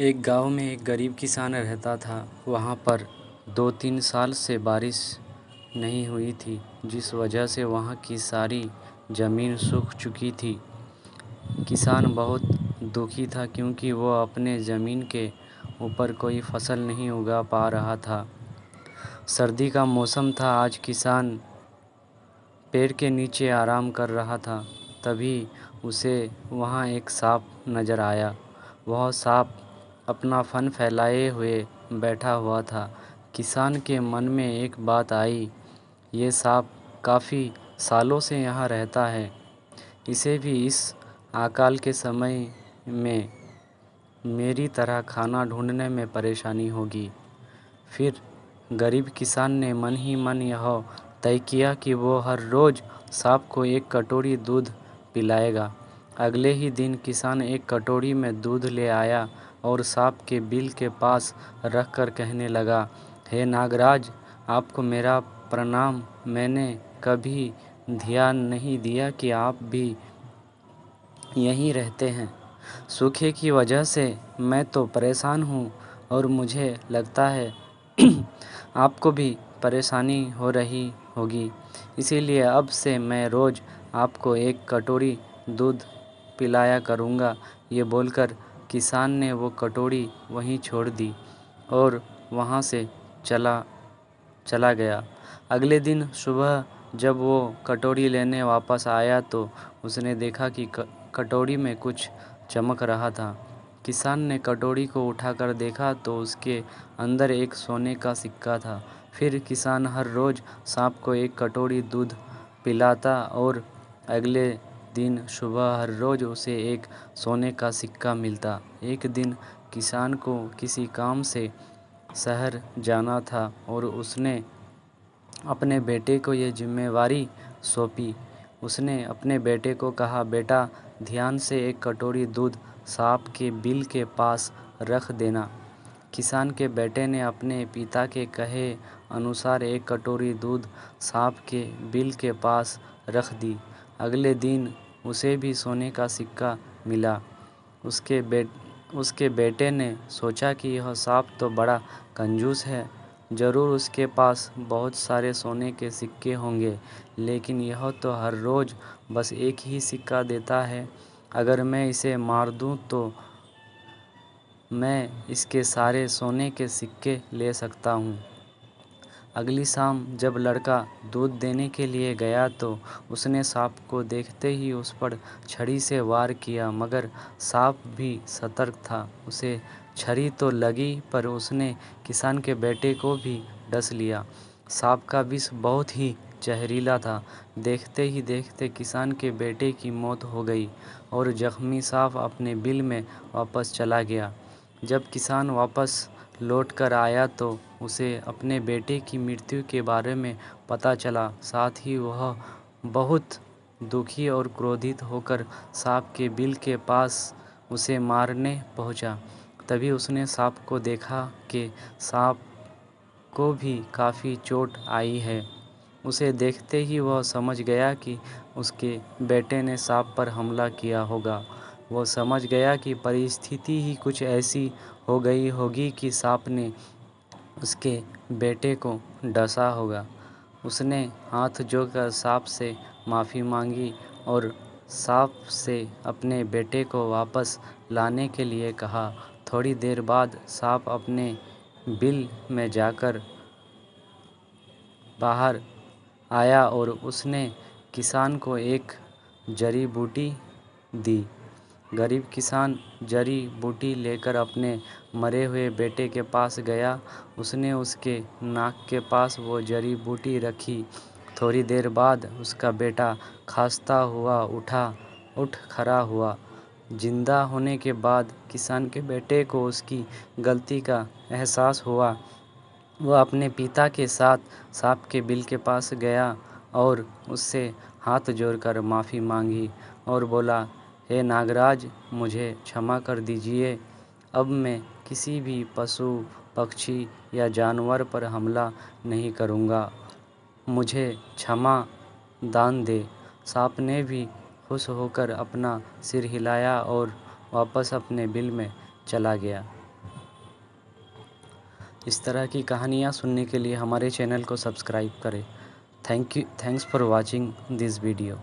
एक गांव में एक गरीब किसान रहता था। वहाँ पर 2-3 साल से बारिश नहीं हुई थी, जिस वजह से वहाँ की सारी ज़मीन सूख चुकी थी। किसान बहुत दुखी था क्योंकि वो अपने ज़मीन के ऊपर कोई फसल नहीं उगा पा रहा था। सर्दी का मौसम था। आज किसान पेड़ के नीचे आराम कर रहा था। तभी उसे वहाँ एक सांप नज़र आया। वह सांप अपना फन फैलाए हुए बैठा हुआ था। किसान के मन में एक बात आई, ये सांप काफ़ी सालों से यहाँ रहता है, इसे भी इस अकाल के समय में मेरी तरह खाना ढूंढने में परेशानी होगी। फिर गरीब किसान ने मन ही मन यह तय किया कि वो हर रोज़ सांप को एक कटोरी दूध पिलाएगा। अगले ही दिन किसान एक कटोरी में दूध ले आया और सांप के बिल के पास रख कर कहने लगा, हे नागराज, आपको मेरा प्रणाम। मैंने कभी ध्यान नहीं दिया कि आप भी यहीं रहते हैं। सूखे की वजह से मैं तो परेशान हूँ और मुझे लगता है आपको भी परेशानी हो रही होगी। इसीलिए अब से मैं रोज़ आपको एक कटोरी दूध पिलाया करूँगा। ये बोलकर किसान ने वो कटोरी वहीं छोड़ दी और वहाँ से चला गया। अगले दिन सुबह जब वो कटोरी लेने वापस आया तो उसने देखा कि कटोरी में कुछ चमक रहा था। किसान ने कटोरी को उठाकर देखा तो उसके अंदर एक सोने का सिक्का था। फिर किसान हर रोज़ सांप को एक कटोरी दूध पिलाता और अगले दिन सुबह हर रोज़ उसे एक सोने का सिक्का मिलता। एक दिन किसान को किसी काम से शहर जाना था और उसने अपने बेटे को ये जिम्मेवारी सौंपी। उसने अपने बेटे को कहा, बेटा, ध्यान से एक कटोरी दूध सांप के बिल के पास रख देना। किसान के बेटे ने अपने पिता के कहे अनुसार एक कटोरी दूध सांप के बिल के पास रख दी। अगले दिन उसे भी सोने का सिक्का मिला। उसके बेटे ने सोचा कि यह सांप तो बड़ा कंजूस है, ज़रूर उसके पास बहुत सारे सोने के सिक्के होंगे, लेकिन यह तो हर रोज़ बस एक ही सिक्का देता है। अगर मैं इसे मार दूं तो मैं इसके सारे सोने के सिक्के ले सकता हूं। अगली शाम जब लड़का दूध देने के लिए गया तो उसने सांप को देखते ही उस पर छड़ी से वार किया, मगर सांप भी सतर्क था। उसे छड़ी तो लगी पर उसने किसान के बेटे को भी डस लिया। सांप का विष बहुत ही जहरीला था। देखते ही देखते किसान के बेटे की मौत हो गई और जख्मी सांप अपने बिल में वापस चला गया। जब किसान वापस लौट कर आया तो उसे अपने बेटे की मृत्यु के बारे में पता चला। साथ ही वह बहुत दुखी और क्रोधित होकर सांप के बिल के पास उसे मारने पहुंचा। तभी उसने सांप को देखा कि सांप को भी काफ़ी चोट आई है। उसे देखते ही वह समझ गया कि उसके बेटे ने सांप पर हमला किया होगा। वो समझ गया कि परिस्थिति ही कुछ ऐसी हो गई होगी कि सांप ने उसके बेटे को डसा होगा। उसने हाथ जोड़कर सांप से माफ़ी मांगी और सांप से अपने बेटे को वापस लाने के लिए कहा। थोड़ी देर बाद सांप अपने बिल में जाकर बाहर आया और उसने किसान को एक जड़ी बूटी दी। गरीब किसान जड़ी बूटी लेकर अपने मरे हुए बेटे के पास गया। उसने उसके नाक के पास वो जड़ी बूटी रखी। थोड़ी देर बाद उसका बेटा खांसता हुआ उठ खड़ा हुआ। जिंदा होने के बाद किसान के बेटे को उसकी गलती का एहसास हुआ। वह अपने पिता के साथ सांप के बिल के पास गया और उससे हाथ जोड़कर माफ़ी मांगी और बोला, हे नागराज, मुझे क्षमा कर दीजिए। अब मैं किसी भी पशु, पक्षी या जानवर पर हमला नहीं करूँगा। मुझे क्षमा दान दे। सांप ने भी खुश होकर अपना सिर हिलाया और वापस अपने बिल में चला गया। इस तरह की कहानियाँ सुनने के लिए हमारे चैनल को सब्सक्राइब करें। Thanks for watching this video.